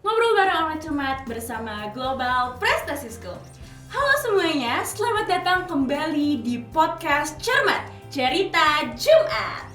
Ngobrol bareng sama Cemat bersama Global Prestasi School. Halo semuanya, selamat datang kembali di podcast Cermat Cerita Jumat.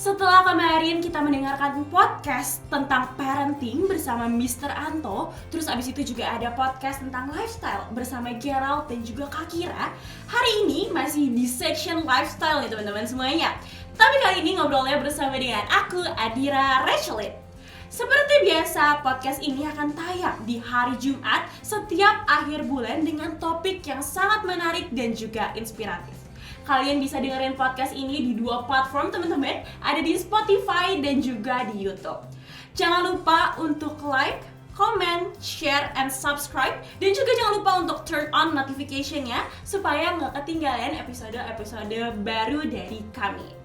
Setelah kemarin kita mendengarkan podcast tentang parenting bersama Mr. Anto, terus abis itu juga ada podcast tentang lifestyle bersama Gerald dan juga Kak Kira. Hari ini masih di section lifestyle nih teman-teman semuanya. Tapi kali ini ngobrolnya bersama dengan aku, Adira Rachelit. Seperti biasa, podcast ini akan tayang di hari Jumat setiap akhir bulan dengan topik yang sangat menarik dan juga inspiratif. Kalian bisa dengerin podcast ini di dua platform teman-teman, ada di Spotify dan juga di YouTube. Jangan lupa untuk like, comment, share, and subscribe. Dan juga jangan lupa untuk turn on notification-nya supaya nggak ketinggalan episode-episode baru dari kami.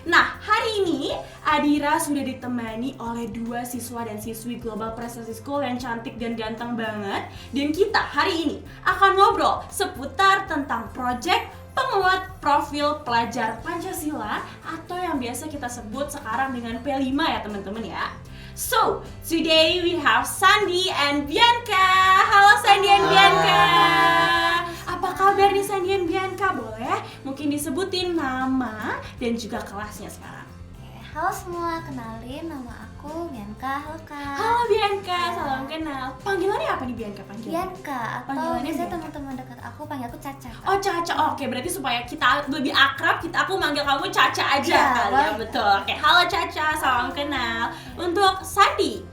Nah, hari ini Adira sudah ditemani oleh dua siswa dan siswi Global Prestasi School yang cantik dan ganteng banget. Dan kita hari ini akan ngobrol seputar tentang project penguat profil pelajar Pancasila atau yang biasa kita sebut sekarang dengan P5 ya teman-teman ya. So, today we have Sandy and Bianca. Halo Sandy and Bianca. Apa kabar nih Sandy and Bianca? Boleh mungkin disebutin nama dan juga kelasnya sekarang. Halo semua, kenalin nama aku Bianca. Halo Kak. Halo Bianca, salam kenal. Panggilannya apa nih Bianca? Bianca atau Panggilannya biasanya Bianca. teman-teman dekat aku panggil aku Caca. Kak. Oh Caca, oke berarti supaya kita lebih akrab, aku manggil kamu Caca aja Iya, kali ya, betul. Oke, halo Caca, salam kenal. Untuk Sandy,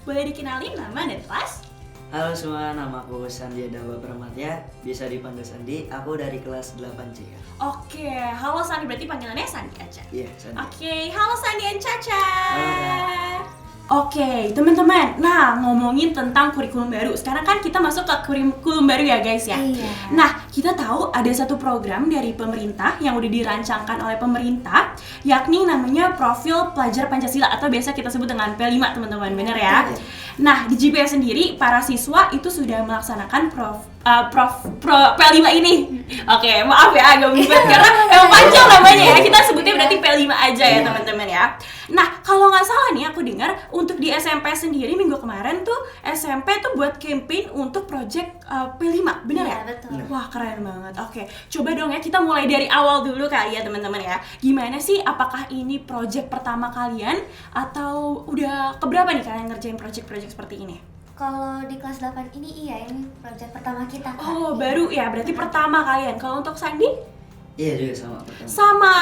boleh dikenalin nama dan kelas? Halo semua, nama aku Sandi Adawa Pramatya, bisa dipanggil Sandi, aku dari kelas 8C. Oke, halo Sandy, berarti panggilannya Sandy aja. Iya, Sandi. Oke, halo Sandy and Caca. Halo, Oke, teman-teman. Nah, ngomongin tentang kurikulum baru. Sekarang kan kita masuk ke kurikulum baru ya, guys ya. Iya. Nah, kita tahu ada satu program dari pemerintah yang udah dirancangkan oleh pemerintah, yakni namanya Profil Pelajar Pancasila atau biasa kita sebut dengan P5, teman-teman. Bener ya? Iya. Nah, di GPS sendiri para siswa itu sudah melaksanakan P5 ini. Oke, maaf ya agak ribet karena emang panjang namanya ya. Kita sebutnya berarti P5 aja ya, teman-teman ya. Nah, kalau nggak salah nih aku dengar untuk di SMP sendiri minggu kemarin tuh SMP tuh buat campaign untuk project P5, benar Iya, ya? betul. Wah, keren banget. Oke, coba dong ya kita mulai dari awal dulu kali ya, teman-teman ya. Gimana sih, apakah ini project pertama kalian atau udah keberapa nih kalian ngerjain project-project seperti ini? Kalau di kelas 8 ini ini proyek pertama kita Kak. Oh, baru ya, berarti pertama kalian. Kalau untuk Sandy? Iya juga sama pertama. Sama,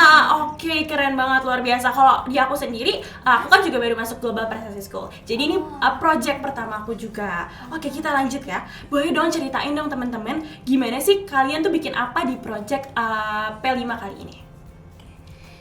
oke, keren banget, luar biasa. Kalau di aku sendiri, aku kan juga baru masuk Global Prestasi School. Jadi ini project pertama aku juga. Oke, kita lanjut ya. Boleh dong ceritain dong teman-teman, gimana sih kalian tuh bikin apa di project P5 kali ini?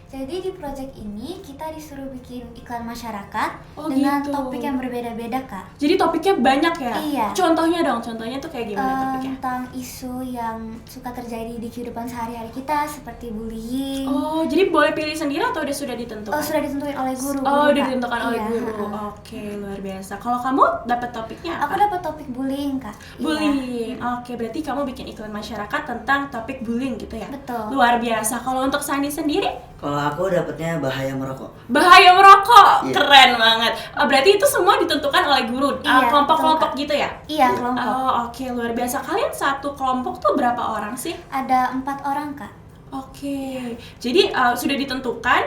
Jadi di proyek ini kita disuruh bikin iklan masyarakat Oh, dengan gitu. topik yang berbeda-beda Kak. Jadi topiknya banyak ya? Iya. Contohnya dong, contohnya tuh kayak gimana topiknya? Tentang isu yang suka terjadi di kehidupan sehari-hari kita seperti bullying. Oh, jadi boleh pilih sendiri atau sudah ditentukan? Oh, sudah ditentuin oleh guru. Oh, udah Kak. ditentukan oleh Iya, guru. ha-ha. Oke, luar biasa. Kalau kamu dapat topiknya apa? Aku dapat topik bullying Kak. Bullying. Oke, berarti kamu bikin iklan masyarakat tentang topik bullying gitu ya? Betul. Luar biasa. Kalau untuk Sandy sendiri, Kalau aku dapatnya bahaya merokok. bahaya merokok. Iya. Keren banget. Berarti itu semua ditentukan oleh guru, Iya, kelompok-kelompok betul, Kak. gitu ya? Iya, kelompok. Oh, oke, luar biasa. Kalian satu kelompok tuh berapa orang sih? Ada 4 orang Kak. Oke, jadi sudah ditentukan,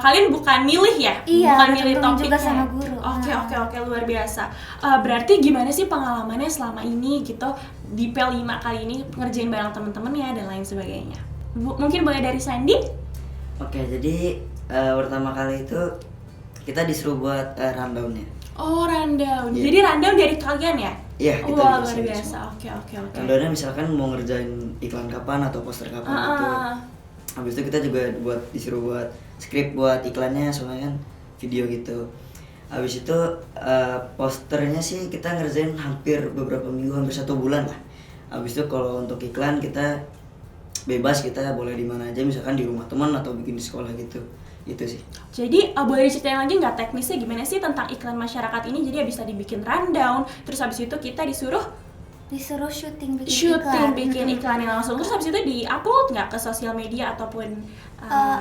kalian bukan milih ya? Iya, bukan udah milih tentuin juga topiknya. sama guru. Oke, Nah. oke, luar biasa. Berarti gimana sih pengalamannya selama ini gitu di P5 kali ini ngerjain bareng temen-temennya dan lain sebagainya? Mungkin boleh dari Sandy? Oke, jadi pertama kali itu kita disuruh buat rundown-nya. Oh, rundown. Iya. Jadi rundown dari kalian ya? Iya, kita Wah, dikasih luar biasa. semua. Oke. Rundown-nya misalkan mau ngerjain iklan kapan atau poster kapan gitu. Habis itu kita juga disuruh buat skrip buat iklannya, soalnya kan video gitu. Habis itu posternya sih kita ngerjain hampir beberapa minggu, hampir 1 bulan lah. Habis itu kalau untuk iklan kita bebas, kita boleh di mana aja, misalkan di rumah teman atau bikin di sekolah gitu. Itu sih. Jadi boleh diceritain lagi nggak teknisnya gimana sih tentang iklan masyarakat ini? Jadi bisa dibikin rundown, terus habis itu kita disuruh disuruh syuting bikin iklannya langsung. Terus habis itu di-upload nggak ke sosial media ataupun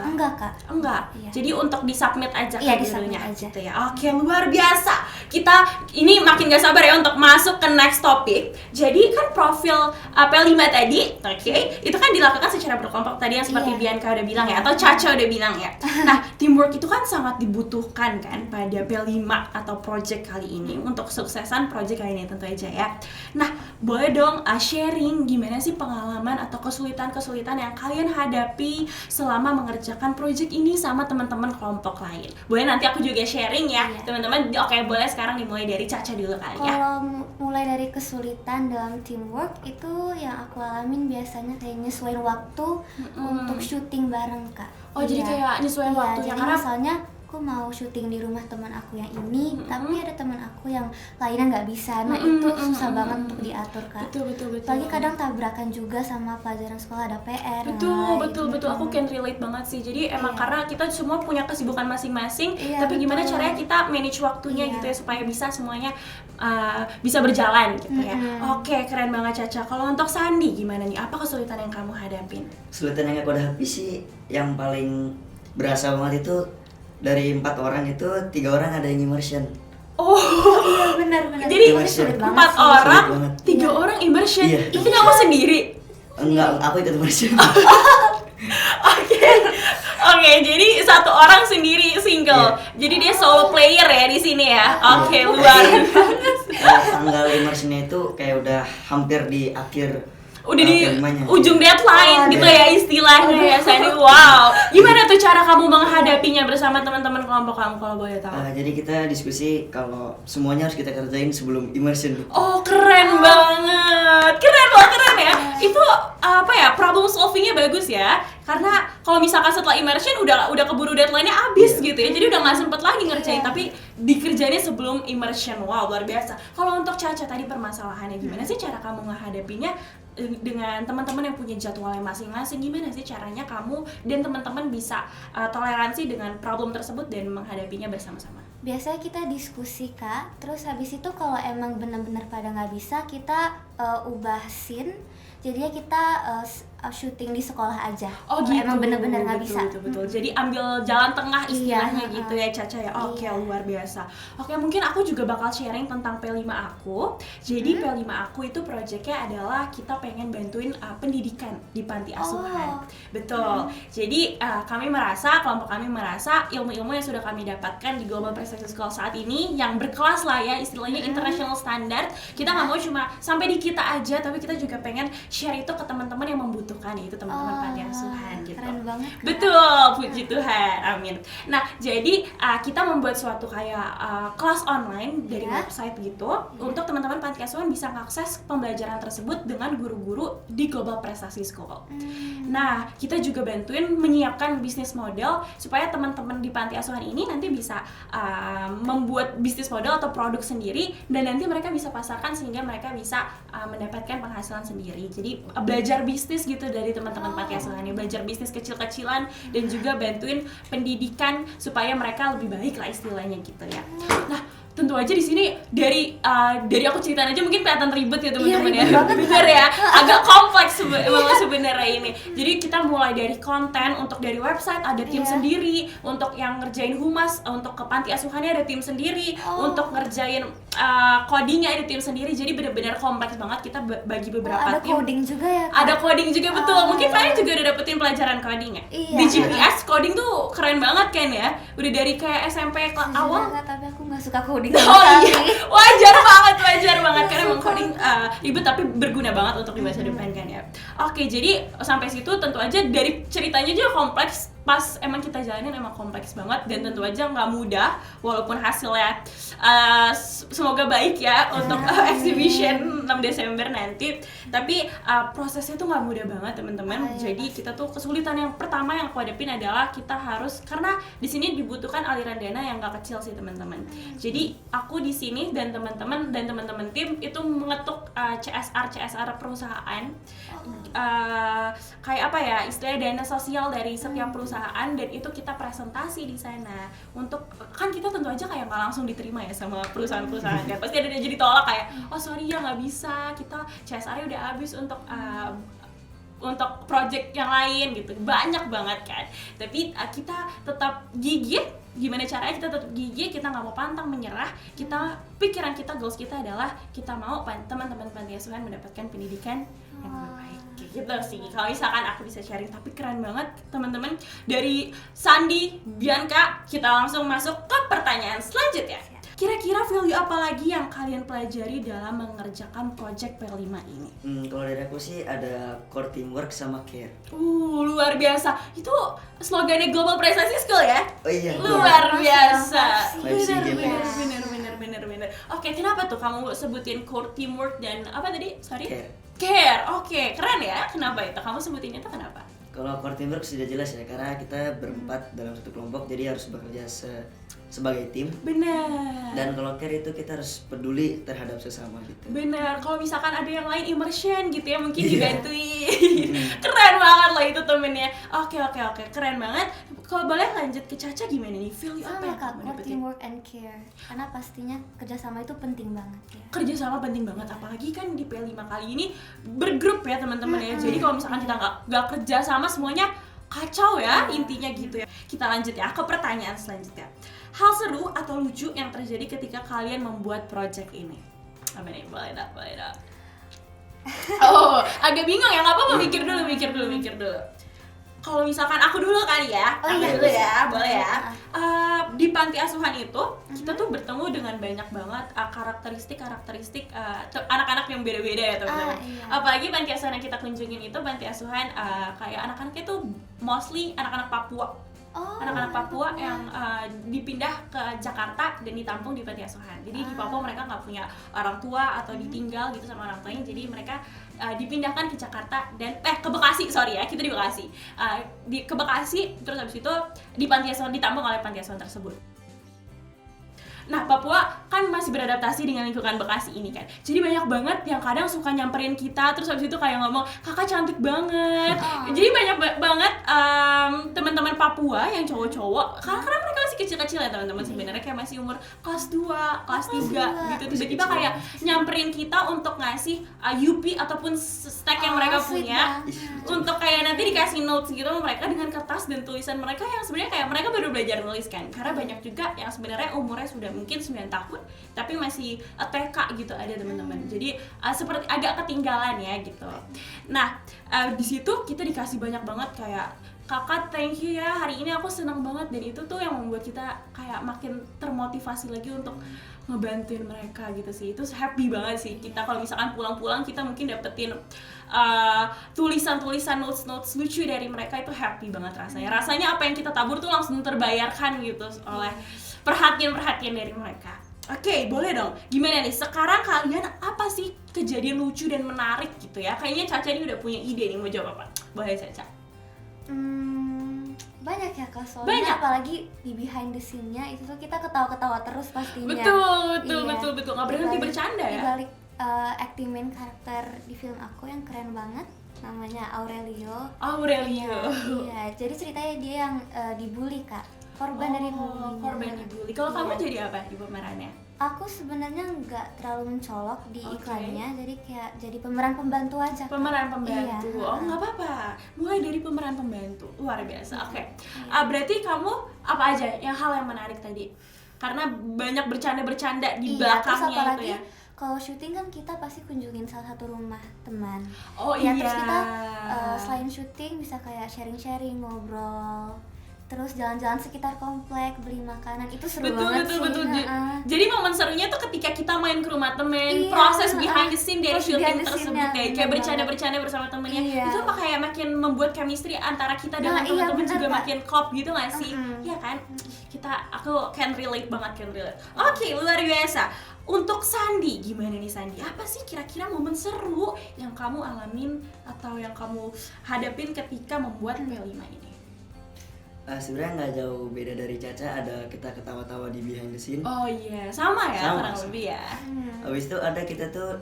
enggak Kak. Enggak. Iya. Jadi untuk di-submit aja Iya, ke di-submit judulnya aja. gitu ya. Oke, luar biasa. Kita ini makin gak sabar ya untuk masuk ke next topic. Jadi kan profil P5 tadi, oke, itu kan dilakukan secara berkelompok tadi yang seperti Iya. Bianca udah bilang ya, atau Caca udah bilang ya. Nah, teamwork itu kan sangat dibutuhkan kan pada P5 atau project kali ini untuk suksesan project kali ini tentu aja ya. Nah, boleh dong sharing gimana sih pengalaman atau kesulitan-kesulitan yang kalian hadapi selama mengerjakan project ini sama teman-teman kelompok lain. Boleh nanti aku juga sharing ya, Iya. teman-teman. Oke, boleh sekarang dimulai dari Caca dulu kali ya. Kalau mulai dari kesulitan dalam teamwork itu yang aku alamin biasanya kayak nyesuaiin waktu untuk syuting bareng Kak. Oh, jadi kayak nyesuaiin waktunya, jadi karena misalnya aku mau syuting di rumah teman aku yang ini, tapi ada teman aku yang lainnya nggak bisa. Nah itu susah banget untuk diatur Kak. betul. Apalagi kadang tabrakan juga sama pelajaran sekolah, ada PR. Betul. Aku can relate banget sih. Jadi emang Iya. karena kita semua punya kesibukan masing-masing, Iya, tapi gimana betul. caranya kita manage waktunya Iya. gitu ya supaya bisa semuanya bisa berjalan gitu ya. Oke, keren banget Caca. Kalau untuk Sandi gimana nih? Apa kesulitan yang kamu hadapin? Kesulitan yang aku hadapi sih yang paling berasa banget itu dari 4 orang itu 3 orang ada yang immersion. Oh, Iya benar. Jadi Itu sulit banget 4 sih. orang, Sulit banget. 3 orang immersion. Iya. Tapi kamu sendiri. Enggak, aku ikut immersion. Oke, jadi 1 orang sendiri single. Jadi dia solo player ya di sini ya. Oke, luar. Tanggal immersionnya itu kayak udah hampir di akhir Udah di filmnya. ujung deadline gitu iya. ya istilahnya ya Sandi. Wow. Gimana tuh cara kamu menghadapinya bersama teman-teman kelompok kamu kalau boleh tahu? Jadi kita diskusi kalau semuanya harus kita kerjain sebelum immersion. Oh, keren banget. Keren ya. Itu apa ya? Problem solvingnya bagus ya. Karena kalau misalkan setelah immersion udah keburu deadline-nya habis gitu ya. Jadi udah nggak sempet lagi ngerjain, tapi dikerjainnya sebelum immersion. Wow, luar biasa. Kalau untuk Caca tadi permasalahannya gimana sih cara kamu menghadapinya dengan teman-teman yang punya jadwalnya masing-masing? Gimana sih caranya kamu dan teman-teman bisa toleransi dengan problem tersebut dan menghadapinya bersama-sama? Biasanya kita diskusi Kak, terus habis itu kalau emang benar-benar pada nggak bisa, kita ubah scene, jadinya kita syuting di sekolah aja. Oh Kalau gitu. emang benar-benar nggak bisa. Betul. Jadi ambil jalan tengah istilahnya Iya, gitu ya Caca ya. Oke, iya. luar biasa. Oke, mungkin aku juga bakal sharing tentang P5 aku. Jadi P5 aku itu proyeknya adalah kita pengen bantuin pendidikan di panti asuhan. Betul. Jadi kelompok kami merasa ilmu-ilmu yang sudah kami dapatkan di Global Prestasi School saat ini yang berkelas lah ya, istilahnya international standard. Kita nggak mau cuma sampai di kita aja, tapi kita juga pengen share itu ke teman-teman yang membutuhkan, yaitu teman-teman panti asuhan gitu. Keren banget Kak. Betul, puji Tuhan, amin. Nah, jadi kita membuat suatu kayak kelas online dari website gitu untuk teman-teman panti asuhan bisa mengakses pembelajaran tersebut dengan guru-guru di Global Prestasi School. Nah, kita juga bantuin menyiapkan bisnis model supaya teman-teman di panti asuhan ini nanti bisa membuat bisnis model atau produk sendiri dan nanti mereka bisa pasarkan sehingga mereka bisa mendapatkan penghasilan sendiri. Jadi belajar bisnis gitu dari teman-teman panti asuhan, belajar bisnis kecil-kecilan dan juga bantuin pendidikan supaya mereka lebih baik lah istilahnya gitu ya. Nah, tentu aja di sini dari aku ceritain aja mungkin kelihatan ribet ya teman-teman ya. Bener ya, agak kompleks sebenarnya ini. Jadi kita mulai dari konten, untuk dari website ada tim sendiri, untuk yang ngerjain humas, untuk ke panti asuhannya ada tim sendiri, untuk ngerjain codingnya ada tim sendiri. Jadi benar-benar kompleks banget. Kita bagi beberapa ada tim. coding juga ya Kak? Ada coding juga, betul. Mungkin kalian juga udah dapetin pelajaran coding ya? Iya. Di GPS coding tuh keren banget kan ya? Udah dari kayak SMP awal. Tapi aku nggak suka coding. Oh iya, wajar banget karena emang coding ribet tapi berguna banget untuk di masa depan kan ya. Oke, jadi sampai situ tentu aja dari ceritanya juga kompleks. Pas emang kita jalanin emang kompleks banget dan tentu aja nggak mudah walaupun hasilnya semoga baik ya untuk exhibition 6 Desember nanti, tapi prosesnya tuh nggak mudah banget teman-teman. Jadi kita tuh kesulitan yang pertama yang aku hadapin adalah kita harus, karena di sini dibutuhkan aliran dana yang nggak kecil sih teman-teman. Jadi aku di sini dan teman-teman tim itu mengetuk CSR perusahaan kayak apa ya, istilahnya dana sosial dari setiap perusahaan, dan itu kita presentasi di sana. Untuk kan kita tentu aja kayak nggak langsung diterima ya sama perusahaan-perusahaan kan, pasti ada jadi tolak kayak oh sorry ya nggak bisa, kita CSR-nya udah habis untuk project yang lain gitu, banyak banget kan. Tapi kita tetap gigih. Gimana caranya kita tetap gigih, kita nggak mau pantang menyerah. Pikiran kita, goals kita adalah kita mau teman-teman panti asuhan mendapatkan pendidikan yang terbaik gitu sih. Kalau misalkan aku bisa sharing, tapi keren banget teman-teman. Dari Sandi, Bianca, kita langsung masuk ke pertanyaan selanjutnya. Kira-kira value apa lagi yang kalian pelajari dalam mengerjakan project P5 ini? Kalau dari aku sih ada core teamwork sama care. Luar biasa. Itu slogannya Global Prestasi School ya? Oh iya. Luar biasa. Bener. Oke, kenapa tuh kamu sebutin core teamwork dan apa tadi? Sorry? Care. Oke, keren ya. Kenapa itu? Kamu sebutin itu kenapa? Kalau core teamwork sudah jelas ya, karena kita berempat dalam satu kelompok, jadi harus bekerja sebagai tim. Benar. Dan kalau care itu kita harus peduli terhadap sesama gitu. Benar. Kalau misalkan ada yang lain immersion gitu ya, mungkin dibantuin. Keren banget loh itu temennya. Oke, keren banget. Kalau boleh lanjut ke Caca, gimana nih? Value apa yang kamu dapetin? Teamwork and care. Karena pastinya kerjasama itu penting banget ya. Kerjasama penting banget, apalagi kan di P5 kali ini bergrup ya teman-teman ya. Jadi kalau misalkan kita nggak kerja sama, semuanya kacau ya, intinya gitu ya. Kita lanjut ya ke pertanyaan selanjutnya. Hal seru atau lucu yang terjadi ketika kalian membuat project ini? Apa nih? Boleh dah. Oh, agak bingung ya, nggak apa-apa, mikir dulu. Kalau misalkan aku dulu kali ya, dulu ya, boleh ya. Di panti asuhan itu kita tuh bertemu dengan banyak banget karakteristik anak-anak yang beda-beda ya teman-teman. Iya. Apalagi panti asuhan yang kita kunjungin itu panti asuhan kayak anak-anaknya tuh mostly anak-anak Papua. Anak-anak Papua yang dipindah ke Jakarta dan ditampung di panti asuhan. Jadi di Papua mereka nggak punya orang tua atau ditinggal gitu sama orang tuanya, jadi mereka dipindahkan ke Jakarta dan ke Bekasi, sorry ya, kita di Bekasi. Ke Bekasi, terus habis itu di panti asuhan, ditampung oleh panti asuhan tersebut. Nah, Papua kan masih beradaptasi dengan lingkungan Bekasi ini kan. Jadi banyak banget yang kadang suka nyamperin kita, terus habis itu kayak ngomong, "Kakak cantik banget." Jadi banyak banget teman-teman Papua yang cowok-cowok, karena mereka masih kecil-kecil ya teman-teman, sebenarnya kayak masih umur kelas 2, kelas 3 gitu. Tiba-tiba kayak nyamperin kita untuk ngasih UP ataupun stack yang mereka punya. Untuk kayak nanti dikasih notes gitu sama mereka dengan kertas dan tulisan mereka yang sebenarnya kayak mereka baru belajar nulis kan. Karena banyak juga yang sebenarnya umurnya sudah mungkin 9 tahun tapi masih TK gitu ada teman-teman. Jadi seperti agak ketinggalan ya gitu. Nah, di situ kita dikasih banyak banget kayak, "Kakak, thank you ya, hari ini aku senang banget." Dan itu tuh yang membuat kita kayak makin termotivasi lagi untuk ngebantuin mereka gitu sih. Itu happy banget sih kita kalau misalkan pulang-pulang kita mungkin dapetin tulisan-tulisan notes lucu dari mereka, itu happy banget rasanya. Rasanya apa yang kita tabur tuh langsung terbayarkan gitu oleh perhatian dari mereka. Oke, boleh dong. Gimana nih? Sekarang kalian apa sih kejadian lucu dan menarik gitu ya? Kayaknya Caca ini udah punya ide nih, mau jawab apa? Boleh Caca. Banyak ya Kak, soalnya banyak. Apalagi di behind the scene-nya itu tuh kita ketawa-ketawa terus pastinya. Betul. Nggak berhenti bercanda ya? Di balik acting main karakter di film aku yang keren banget, namanya Aurelio. Iya, jadi ceritanya dia yang dibully Kak. Korban dari dibully. Kalau kamu jadi apa di pemerannya? Aku sebenarnya nggak terlalu mencolok di iklannya, jadi kayak jadi pemeran pembantu aja. Pemeran pembantu. Iya. Oh, nggak apa-apa. Mulai dari pemeran pembantu. Luar biasa. Oke. Berarti kamu apa aja hal yang menarik tadi? Karena banyak bercanda-bercanda di belakangnya terus itu ya. Kalau syuting kan kita pasti kunjungin salah satu rumah teman. Iya. Terus kita selain syuting bisa kayak sharing-sharing, ngobrol. Terus jalan-jalan sekitar komplek, beli makanan, itu seru banget sih. Betul. Jadi momen serunya tuh ketika kita main ke rumah temen, proses behind the scene dari syuting tersebut ya, kayak bercanda-bercanda bersama temennya. Itu apa kayak makin membuat chemistry antara kita dan teman-teman juga makin klop gitu nggak sih? Iya kan? Aku can relate banget. Oke, luar biasa. Untuk Sandi, gimana nih Sandi? Apa sih kira-kira momen seru yang kamu alamin atau yang kamu hadapin ketika membuat P5 ini? Sebenarnya nggak jauh beda dari Caca, ada kita ketawa-tawa di behind the scene. Oh iya, sama ya kurang lebih ya. Habis itu ada kita tuh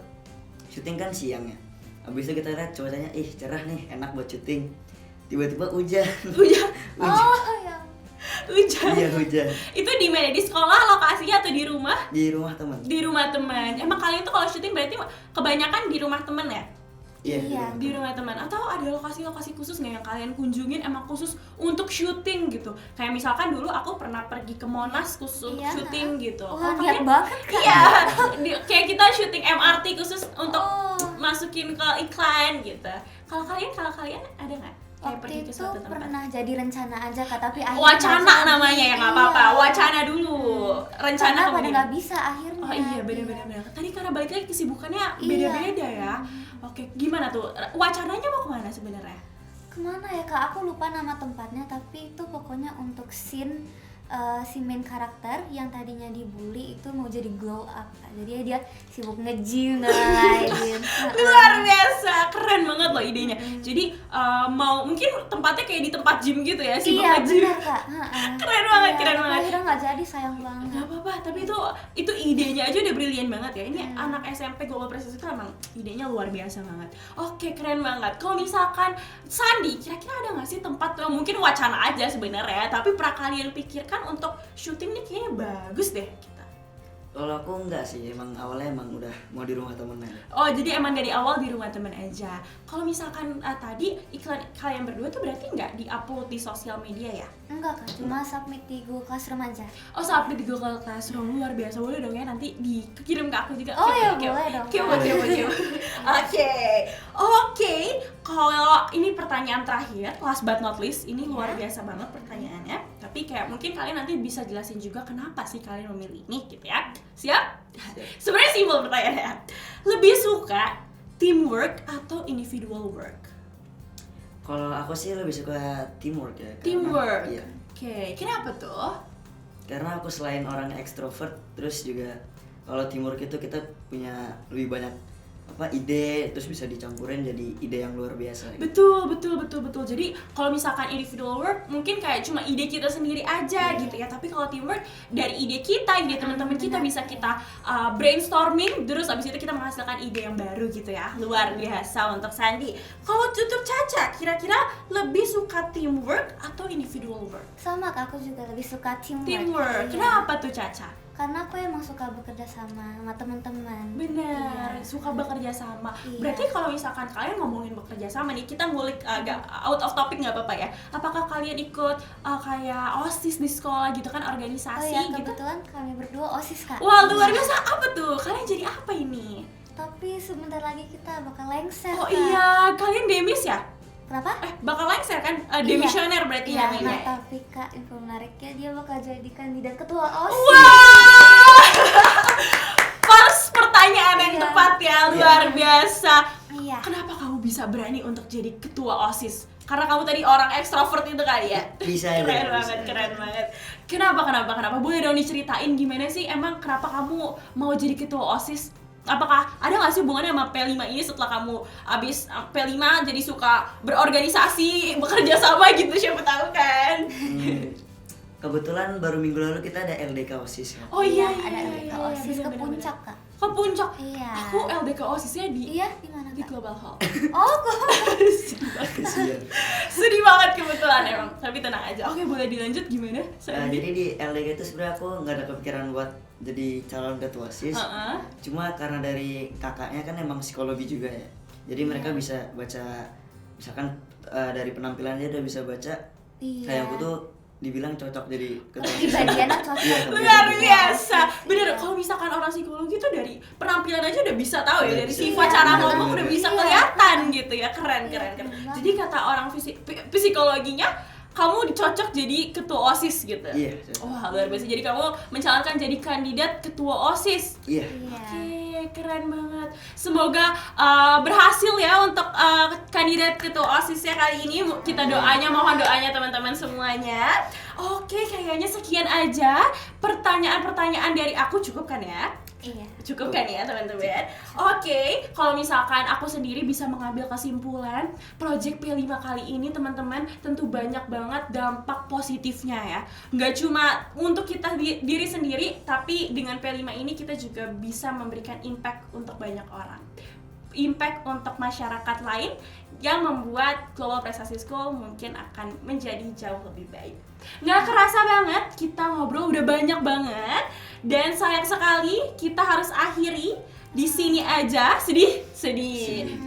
syuting kan siang ya. Habis itu kita lihat cuacanya, cerah nih, enak buat syuting. Tiba-tiba hujan. Hujan. Oh ya. Hujan. Iya, hujan. Itu di mana? Di sekolah lokasinya atau di rumah? Di rumah teman. Di rumah teman. Emang kalian tuh kalau syuting berarti kebanyakan di rumah teman ya? Iya. Di rumah teman. Atau ada lokasi-lokasi khusus nggak yang kalian kunjungin emang khusus untuk syuting gitu? Kayak misalkan dulu aku pernah pergi ke Monas khusus syuting gitu. Wah, Kalau niat kalian- banget kan? Iya. Kayak kita syuting MRT khusus untuk masukin ke iklan gitu. Kalau kalian ada nggak? Kayak pergi Waktu ke itu suatu tempat? pernah jadi rencana aja Kak, tapi akhirnya Wacana nggak jadi. namanya ya, nggak apa-apa. Iya. Wacana dulu. Rencana Karena pada kemudian. nggak bisa akhirnya. Oh iya, benar-benar. Tadi karena balik lagi kesibukannya Iya. beda-beda ya. Oke, gimana tuh? Wacananya mau kemana sebenarnya? Kemana ya Kak? Aku lupa nama tempatnya, tapi itu pokoknya untuk scene si main karakter yang tadinya dibully itu mau jadi glow up Kak. Jadi dia sibuk nge-gym dan lain-lain. Luar biasa, keren banget loh idenya. Jadi mau mungkin tempatnya kayak di tempat gym gitu ya, sibuk Iya nge-gym. benar Kak. Keren banget, Iya, keren tapi banget. akhirnya nggak jadi, sayang banget. Gak apa-apa, tapi itu idenya aja udah brilian banget ya. Ini anak SMP Global Prestasi itu emang idenya luar biasa banget. Oke, keren banget. Kalau misalkan Sandi, kira-kira ada nggak sih tempat yang mungkin wacana aja sebenarnya, tapi pernah kalian pikirkan untuk syuting nih kayaknya bagus deh kita? Kalau aku enggak sih, emang awalnya emang udah mau di rumah temen aja. Oh, jadi emang dari awal di rumah temen aja. Kalau misalkan tadi iklan kalian berdua tuh berarti nggak di-upload di sosial media ya? Enggak Kak, cuma submit di Google Classroom aja. Oh, submit di Google Classroom, luar biasa. Boleh dong ya nanti dikirim ke aku juga. Oh iya, boleh dong. Oke. Kalau ini pertanyaan terakhir, last but not least, ini luar biasa banget pertanyaannya. Tapi kayak mungkin kalian nanti bisa jelasin juga kenapa sih kalian memilih ini gitu ya. Siap? Sebenarnya simpel pertanyaannya. Lebih suka teamwork atau individual work? Kalau aku sih lebih suka teamwork ya. Teamwork. Iya. Oke, kenapa tuh? Karena aku selain orang ekstrovert, terus juga kalau teamwork itu kita punya lebih banyak ide, terus bisa dicampurin jadi ide yang luar biasa. Betul. Jadi kalau misalkan individual work mungkin kayak cuma ide kita sendiri aja gitu ya. Tapi kalau teamwork dari ide kita, ide teman-teman kita bisa kita brainstorming, terus abis itu kita menghasilkan ide yang baru gitu ya. Luar biasa untuk Sandi. Kalau untuk Caca, kira-kira lebih suka teamwork atau individual work? Sama Kak, aku juga lebih suka teamwork. Teamwork. Iya. Kenapa tuh Caca? Karena aku emang suka bekerja sama teman-teman. Benar, Iya. suka bekerja sama. Iya. Berarti kalau misalkan kalian ngomongin bekerja sama nih, kita ngulik agak out of topic nggak apa-apa ya? Apakah kalian ikut kayak OSIS di sekolah gitu kan, Oh organisasi iya, gitu? kebetulan kami berdua OSIS Kak. Wah, luar biasa. Apa tuh? Kalian jadi apa ini? Tapi sebentar lagi kita bakal lengser Oh Kak. iya, kalian demis ya? Kenapa? Bakal lengser kan? Demisioner berarti Iya, namanya. nah tapi Kak, info menariknya dia bakal jadi kandidat ketua OSIS. Wah! Pas pertanyaan yang Iya. tepat ya, luar biasa. Iya. Kenapa kamu bisa berani untuk jadi ketua OSIS? Karena kamu tadi orang ekstrovert itu kali ya? Bisa ya. Keren banget. Kenapa? Boleh dong diceritain gimana sih emang kenapa kamu mau jadi ketua OSIS? Apakah ada nggak sih hubungannya sama P5 ini setelah kamu abis P5 jadi suka berorganisasi, bekerja sama gitu, siapa tahu kan? Kebetulan baru minggu lalu kita ada LDK OSIS ya. Oh iya, ada LDK OSIS ke bener-bener. puncak Kak. Ke puncak? Iya. Aku LDK OSISnya di Iya, di mana di Kak? Global Hall. Oh, kok. Kasihan. Sedih banget kebetulan emang, tapi tenang aja. Oke, boleh dilanjut gimana? Jadi di LDK itu sebenarnya aku nggak ada kepikiran buat jadi calon ketua OSIS. Cuma karena dari kakaknya kan emang psikologi juga ya. Jadi mereka bisa baca, misalkan dari penampilannya dia udah bisa baca. Iya. Kayak aku tuh dibilang cocok jadi ketua OSIS. Kepribadiannya cocok. Iya, Luar biasa. Bener, kalau misalkan orang psikologi tuh dari penampilan aja udah bisa tahu ya, Udah dari bisa. sifat Iya, cara bener, ngomong bener, udah bener. bisa Iya. kelihatan gitu ya. Keren. Iya, Jadi kata orang psikologinya kamu dicocok jadi ketua OSIS gitu. Iya. Wah, luar biasa. Jadi kamu mencalonkan jadi kandidat ketua OSIS. Iya. Iya. Oke, keren banget. Semoga berhasil ya untuk kandidat ketua OSIS-nya kali ini. Kita mohon doanya teman-teman semuanya. Oke, kayaknya sekian aja pertanyaan-pertanyaan dari aku, cukup kan ya? Iya. Cukup kan ya teman-teman? Oke, kalau misalkan aku sendiri bisa mengambil kesimpulan, Project P5 kali ini teman-teman tentu banyak banget dampak positifnya ya. Nggak cuma untuk kita diri sendiri, tapi dengan P5 ini kita juga bisa memberikan impact untuk banyak orang. impact untuk masyarakat lain yang membuat Global Prestasi School mungkin akan menjadi jauh lebih baik. Nggak kerasa banget, kita ngobrol udah banyak banget, dan sayang sekali kita harus akhiri di sini aja. Sedih.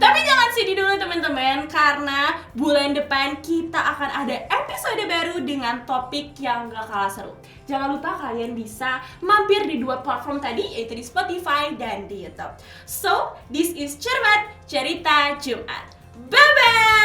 Tapi jangan sedih dulu teman-teman, karena bulan depan kita akan ada episode baru dengan topik yang gak kalah seru. Jangan lupa kalian bisa mampir di 2 platform tadi, yaitu di Spotify dan di YouTube. So, this is Cermat Cerita Jumat. Bye-bye!